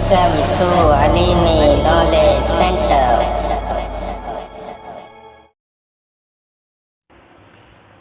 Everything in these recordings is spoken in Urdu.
Welcome to Alimi Knowledge Center.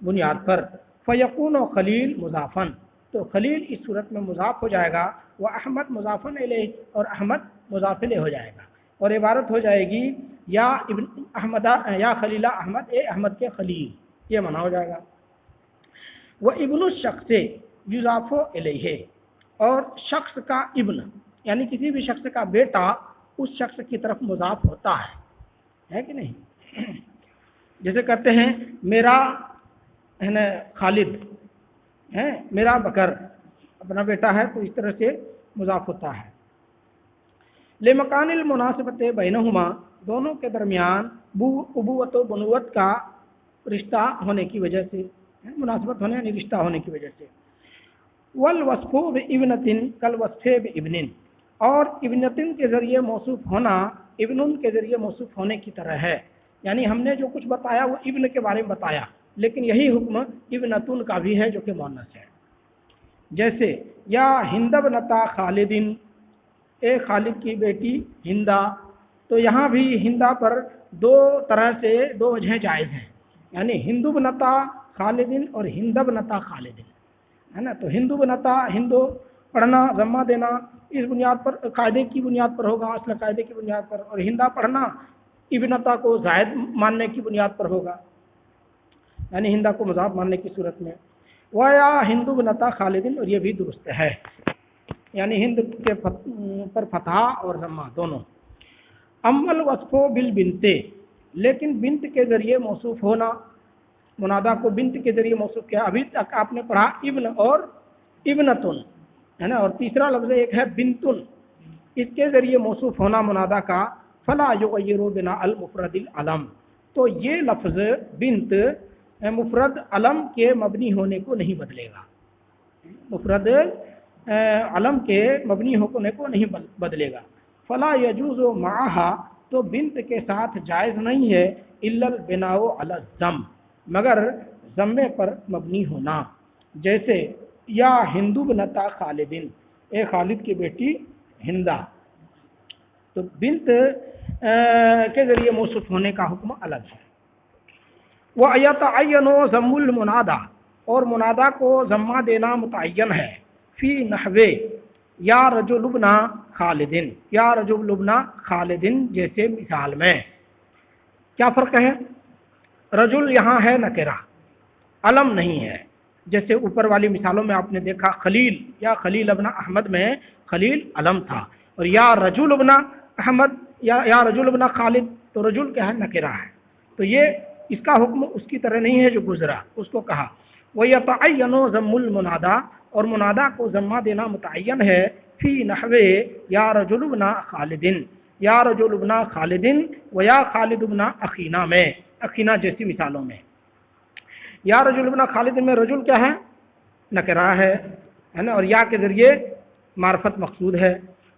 بنیاد پر فیقون و خلیل مضافن، تو خلیل اس صورت میں مضاف ہو جائے گا، وہ احمد مضافن الیہ، اور احمد مضاف الیہ ہو جائے گا، اور عبارت ہو جائے گی یا ابن احمد یا خلیلہ احمد، اے احمد کے خلیل، یہ معنی ہو جائے گا۔ وہ ابن الشخص یضاف الیہ، اور شخص کا ابن یعنی کسی بھی شخص کا بیٹا اس شخص کی طرف مضاف ہوتا ہے کہ نہیں؟ جیسے کہتے ہیں میرا ہے نا خالد ہے، میرا بکر، اپنا بیٹا ہے تو اس طرح سے مضاف ہوتا ہے۔ لمکان المناسبت بینہما، دونوں کے درمیان ابوت و بنوت کا رشتہ ہونے کی وجہ سے، مناسبت ہونے یعنی رشتہ ہونے کی وجہ سے۔ والوصف بابنۃ کالوصف بابن، اور ابنتن کے ذریعے موصوف ہونا ابن کے ذریعے موصوف ہونے کی طرح ہے، یعنی ہم نے جو کچھ بتایا وہ ابن کے بارے میں بتایا، لیکن یہی حکم ابنتن کا بھی ہے جو کہ مؤنث ہے۔ جیسے یا ہند ابنتا خالد، اے خالد کی بیٹی ہندا، تو یہاں بھی ہندا پر دو طرح سے دو وجہیں جائز ہیں، یعنی ہندو بنتا خالدن اور ہند ابنتا خالدن، ہے نا؟ تو ہندو بنتا، ہندو پڑھنا ضمہ دینا اس بنیاد پر قاعدے کی بنیاد پر ہوگا، اصل قاعدے کی بنیاد پر، اور ہندا پڑھنا ابنتا کو زائد ماننے کی بنیاد پر ہوگا، یعنی ہندا کو مضاف ماننے کی صورت میں۔ ویا ہندو بنتا خالدن، اور یہ بھی درست ہے، یعنی ہند کے پر فتحہ اور ضمہ دونوں۔ امل وصفو بالبنت، لیکن بنت کے ذریعے موصوف ہونا، منادا کو بنت کے ذریعے موصوف کیا، ابھی تک آپ نے پڑھا ابن اور ابنتن، ہے نا، اور تیسرا لفظ ایک ہے بنتن، اس کے ذریعے موصوف ہونا منادا کا، فلا یغیر بنا المفرد العلم، تو یہ لفظ بنت مفرد علم کے مبنی ہونے کو نہیں بدلے گا، مفرد علم کے مبنی ہونے کو نہیں بدلے گا۔ فلا یجوز معہا، تو بنت کے ساتھ جائز نہیں ہے، الا البناء علی الضم، مگر ضمے پر مبنی ہونا، جیسے یا ہندو بنتا خالدن، اے خالد کی بیٹی ہندا، تو بنت کے ذریعے موصوف ہونے کا حکم الگ ہے۔ وَيَتَعَيَّنُ ضم المنادى، اور منادا کو ضمہ دینا متعین ہے، فی نحوے یا رجل ابن خالدن، یا رجل ابن خالدن جیسے مثال میں۔ کیا فرق ہے؟ رجل یہاں ہے نکرہ، علم نہیں ہے، جیسے اوپر والی مثالوں میں آپ نے دیکھا خلیل یا خلیل ابن احمد میں خلیل علم تھا، اور یا رجل ابن احمد یا رجل ابن خالد، تو رجل کیا ہے؟ نکرہ ہے، تو یہ اس کا حکم اس کی طرح نہیں ہے جو گزرا، اس کو کہا وَيَتَعَيَّنُ ضم المنادى، اور منادا کو ضمہ دینا متعین ہے، فی نحوے یا رجل ابن خالدن، یا رجل ابن خالدن و یا خالد ابن اخینا میں، اخینا جیسی مثالوں میں۔ یا رجل ابن خالد میں رجل کیا ہے؟ نکرہ ہے نا، اور یا کے ذریعے معرفت مقصود ہے،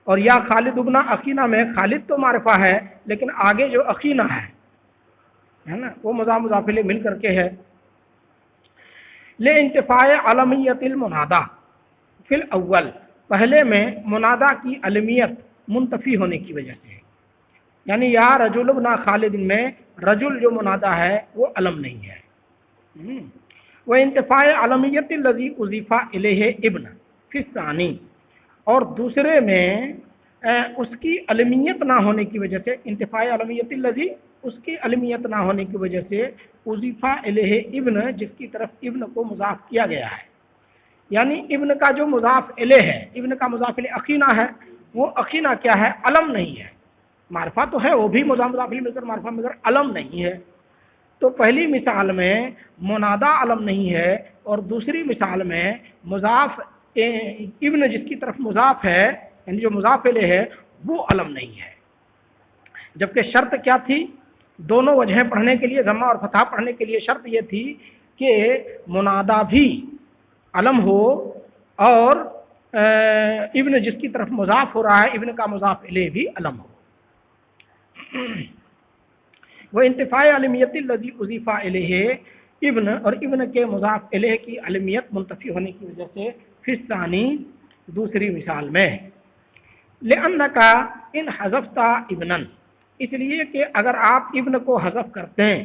اور یا خالد ابن اخینا میں خالد تو معرفہ ہے لیکن آگے جو اخینا ہے نا وہ مضاف الیہ مل کر کے ہے۔ لے انتفاع علمیت المنادا فی الاول، پہلے میں منادا کی علمیت منتفی ہونے کی وجہ سے، یعنی یا رجل ابن خالد میں رجل جو منادا ہے وہ علم نہیں ہے۔ وہ انتفاع علمیت الذی اضیف الیہ ابن فی الثانی، اور دوسرے میں اس کی علمیت نہ ہونے کی وجہ سے، انتفاع علمیت الذی، اس کی علمیت نہ ہونے کی وجہ سے، اضیف الیہ ابن، جس کی طرف ابن کو مضاف کیا گیا ہے، یعنی ابن کا جو مضاف الیہ ہے، ابن کا مضاف الیہ اخینا ہے، وہ اخینا کیا ہے؟ علم نہیں ہے، معرفہ تو ہے، وہ بھی مضاف الیہ مل کر معرفہ مگر علم نہیں ہے۔ تو پہلی مثال میں منادا علم نہیں ہے، اور دوسری مثال میں مضاف ابن جس کی طرف مضاف ہے، یعنی جو مضاف الیہ ہے وہ علم نہیں ہے، جبکہ شرط کیا تھی؟ دونوں وجہیں پڑھنے کے لیے، ضمہ اور فتحہ پڑھنے کے لیے شرط یہ تھی کہ منادا بھی علم ہو، اور ابن جس کی طرف مضاف ہو رہا ہے، ابن کا مضاف الیہ بھی علم ہو۔ وہ انتفاع علمیت الذی اضیف الیہ ابن، اور ابن کے مضاف الیہ کی علمیت منتفی ہونے کی وجہ سے، فی الثانی دوسری مثال میں۔ لأنک ان حذفت ابنا، اس لیے کہ اگر آپ ابن کو حذف کرتے ہیں،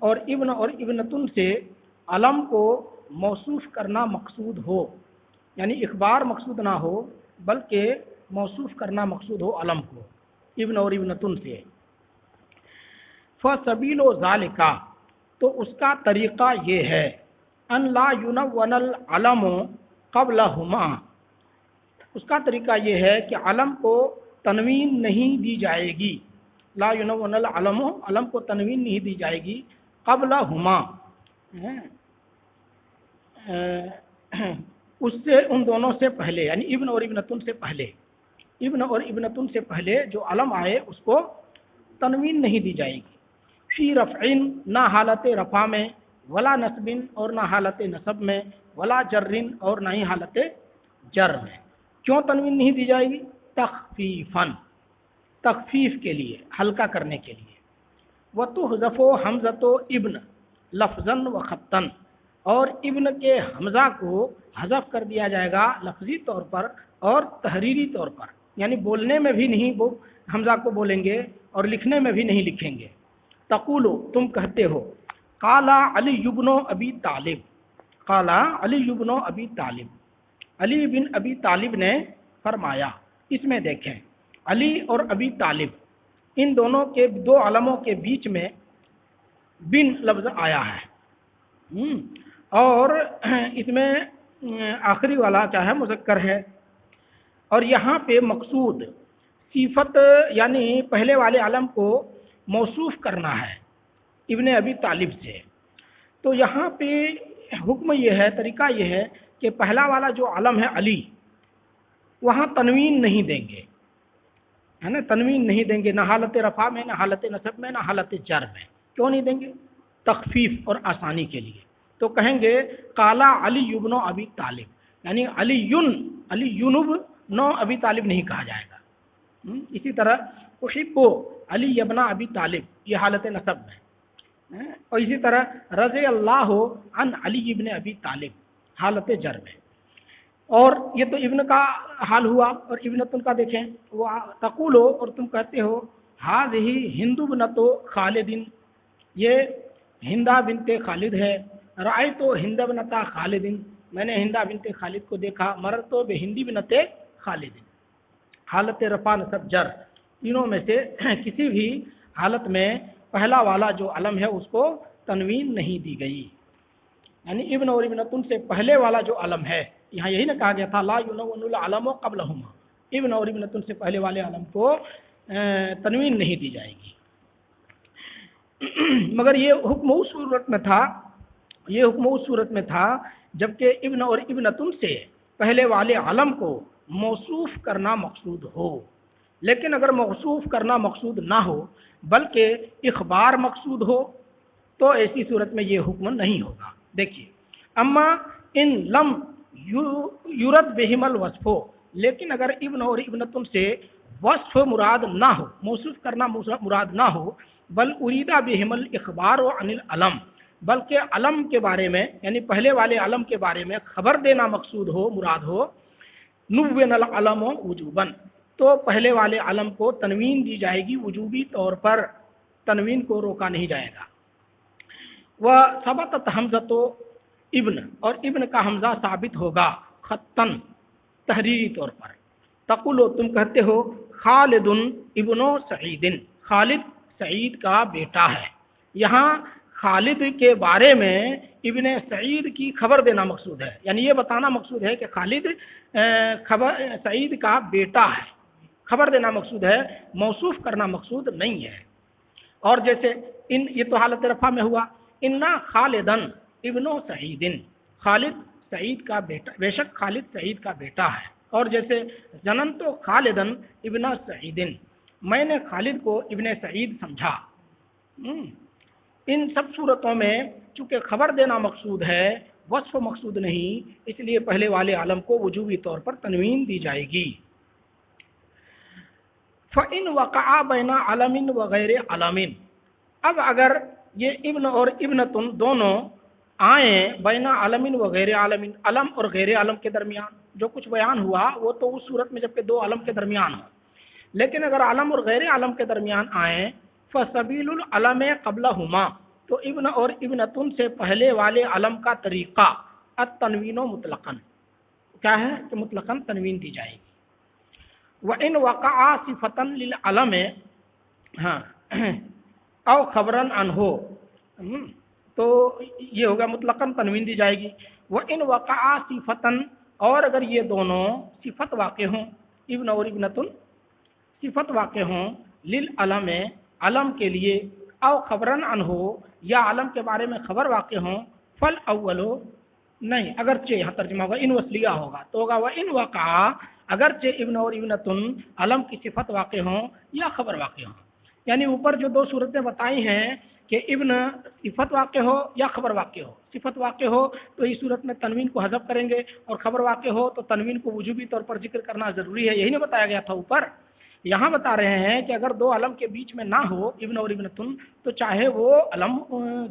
اور ابنتن سے علم کو موصوف کرنا مقصود ہو، یعنی اخبار مقصود نہ ہو بلکہ موصوف کرنا مقصود ہو علم کو ابن اور ابنتن سے۔ فسبیل و ذالکا، تو اس کا طریقہ یہ ہے، ان لا ینون العلم قبلہما، اس کا طریقہ یہ ہے کہ علم کو تنوین نہیں دی جائے گی، لا ینون العلم، علم کو تنوین نہیں دی جائے گی، قبلہما، اس سے ان دونوں سے پہلے، یعنی ابن اور ابنتن سے پہلے، ابن اور ابنتن سے پہلے جو علم آئے اس کو تنوین نہیں دی جائے گی، فی رفعن، نہ حالت رفع میں، ولا نصب، اور نہ حالت نصب میں، ولا جرن، اور نہ ہی حالت جر میں۔ کیوں تنوین نہیں دی جائے گی؟ تخفیفاً، تخفیف کے لیے، ہلکا کرنے کے لیے۔ وتحذف حمزۃ ابن لفظاً و خطاً، اور ابن کے حمزہ کو حذف کر دیا جائے گا لفظی طور پر اور تحریری طور پر، یعنی بولنے میں بھی نہیں وہ حمزہ کو بولیں گے اور لکھنے میں بھی نہیں لکھیں گے۔ تقولو، تم کہتے ہو، قال علی بن ابی طالب، قال علی بن ابی طالب، علی بن ابی طالب نے فرمایا۔ اس میں دیکھیں علی اور ابی طالب، ان دونوں کے دو علموں کے بیچ میں بن لفظ آیا ہے، اور اس میں آخری والا کیا ہے؟ مذکر ہے، اور یہاں پہ مقصود صفت، یعنی پہلے والے علم کو موصوف کرنا ہے ابن ابی طالب سے۔ تو یہاں پہ حکم یہ ہے، طریقہ یہ ہے کہ پہلا والا جو علم ہے علی، وہاں تنوین نہیں دیں گے، ہے نا، تنوین نہیں دیں گے، نہ حالت رفع میں، نہ حالت نصب میں، نہ حالت جر میں۔ کیوں نہیں دیں گے؟ تخفیف اور آسانی کے لیے۔ تو کہیں گے قالا علی بن ابی طالب، یعنی علی یونب نو ابی طالب نہیں کہا جائے گا۔ اسی طرح احب علی ابن ابی طالب، یہ حالت نصب میں، اور اسی طرح رضی اللہ عن علی ابن ابی طالب، حالت جر میں۔ اور یہ تو ابن کا حال ہوا، اور ابنتن کا دیکھیں، وہ تقولو، اور تم کہتے ہو، ہذہ ہند بنت خالد، یہ ہندا بنت خالد ہے، رأیت ہند بنت خالد، میں نے ہندا بنت خالد کو دیکھا، مررت بہندی بنت خالد، حالت رفع نصب جر تینوں میں سے کسی بھی حالت میں پہلا والا جو علم ہے اس کو تنوین نہیں دی گئی، یعنی ابن اور ابنتن سے پہلے والا جو علم ہے، یہاں یہی نہ کہا گیا تھا لا ینون العلم قبلہما، ابن اور ابنتن سے پہلے والے علم کو تنوین نہیں دی جائے گی۔ مگر یہ حکم اس صورت میں تھا، یہ حکم اس صورت میں تھا جبکہ ابن اور ابنتن سے پہلے والے علم کو موصوف کرنا مقصود ہو، لیکن اگر موصوف کرنا مقصود نہ ہو بلکہ اخبار مقصود ہو تو ایسی صورت میں یہ حکم نہیں ہوگا۔ دیکھیے، اما ان لم یرد بہم الوصف، لیکن اگر ابن اور ابنتن سے وصف مراد نہ ہو، موصوف کرنا مراد نہ ہو، بل اریدہ بہم الاخبار عن العلم، بلکہ علم کے بارے میں، یعنی پہلے والے علم کے بارے میں خبر دینا مقصود ہو، مراد ہو، نوّن العلم وجوباً، تو پہلے والے علم کو تنوین دی جائے گی وجوبی طور پر، تنوین کو روکا نہیں جائے گا۔ وثبتت حمزۃ ابن، اور ابن کا حمزہ ثابت ہوگا خطاً، تحریری طور پر۔ تقولو، تم کہتے ہو، خالد ابن سعید، خالد سعید کا بیٹا ہے۔ یہاں خالد کے بارے میں ابن سعید کی خبر دینا مقصود ہے، یعنی یہ بتانا مقصود ہے کہ خالد سعید کا بیٹا ہے، خبر دینا مقصود ہے، موصوف کرنا مقصود نہیں ہے۔ اور جیسے یہ تو حالت رفع میں ہوا، انا خالدن ابن سعید، خالد سعید کا بیٹا، بے شک خالد سعید کا بیٹا ہے۔ اور جیسے جننت خالدن ابن سعید، میں نے خالد کو ابن سعید سمجھا۔ ان سب صورتوں میں چونکہ خبر دینا مقصود ہے، وصف مقصود نہیں، اس لیے پہلے والے عالم کو وجوبی طور پر تنوین دی جائے گی۔ فَإِنْ وَقَعَ بَيْنَ عَلَمٍ وَغَيْرِ عَلَمٍ، اب اگر یہ ابن اور ابنتن دونوں آئیں بین علم و غیر علم، علم اور غیر علم کے درمیان، جو کچھ بیان ہوا وہ تو اس صورت میں جبکہ دو علم کے درمیان ہو، لیکن اگر علم اور غیر علم کے درمیان آئیں، فَسَبِيلُ الْعَلَمِ قَبْلَهُمَا، تو ابن اور ابنتن سے پہلے والے علم کا طریقہ التنوین مطلقاً کیا ہے کہ مطلقاً تنوین دی جائے گی. وَإِنْ وَقَعَ صِفَةً لِلْعَلَمِ ہاں او خبراً عنہ تو یہ ہوگا مطلقاً تنوین دی جائے گی. وَإِنْ وَقَعَ صِفَةً اور اگر یہ دونوں صفت واقع ہوں ابن اور ابنتن صفت واقع ہوں للعلم علم کے لیے او خبراً عنہ یا علم کے بارے میں خبر واقع ہوں فالاول نہیں اگرچہ یہاں ترجمہ ہوگا ان وصلیہ ہوگا تو ہوگا وَإِنْ وَقَعَ اگرچہ ابن اور ابنتن علم کی صفت واقع ہوں یا خبر واقع ہوں. یعنی اوپر جو دو صورتیں بتائی ہیں کہ ابن صفت واقع ہو یا خبر واقع ہو. صفت واقع ہو تو اس صورت میں تنوین کو حذف کریں گے اور خبر واقع ہو تو تنوین کو وجوبی طور پر ذکر کرنا ضروری ہے. یہی نہیں بتایا گیا تھا اوپر. یہاں بتا رہے ہیں کہ اگر دو علم کے بیچ میں نہ ہو ابن اور ابنتن تو چاہے وہ علم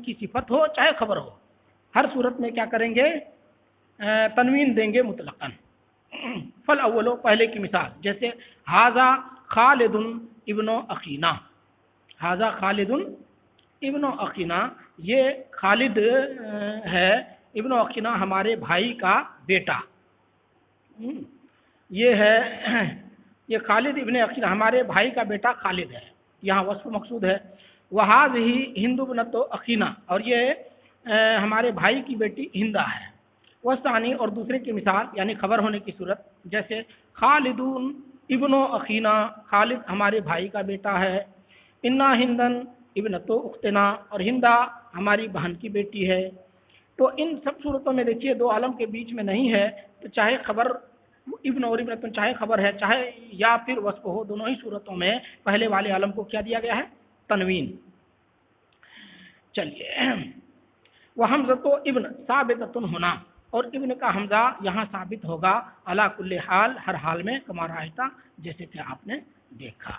کی صفت ہو چاہے خبر ہو ہر صورت میں کیا کریں گے تنوین دیں گے مطلقاً. فالاول پہلے کی مثال جیسے ھذا خالد ابن اخینا. ھذا خالد ابن اخینا یہ خالد ہے ابن اخینا ہمارے بھائی کا بیٹا. یہ ہے یہ خالد ابن اخینا ہمارے بھائی کا بیٹا خالد ہے. یہاں وصف مقصود ہے. وَھَذِهِ ہند ابنۃ اخینا اور یہ ہمارے بھائی کی بیٹی ہندا ہے. وثانی اور دوسرے کی مثال یعنی خبر ہونے کی صورت جیسے خالدون ابن اخینا خالد ہمارے بھائی کا بیٹا ہے. انا ہندن ابنۃ اختنا اور ہندا ہماری بہن کی بیٹی ہے. تو ان سب صورتوں میں دیکھیے دو عالم کے بیچ میں نہیں ہے تو چاہے خبر ابن اور ابنتن چاہے خبر ہے چاہے یا پھر وصف ہو دونوں ہی صورتوں میں پہلے والے عالم کو کیا دیا گیا ہے تنوین. چلیے وہ حمزۃ ابن ثابتۃ ہونا اور ابن کا حمزہ یہاں ثابت ہوگا علی کل حال ہر حال میں کما رایتا جیسے کہ آپ نے دیکھا.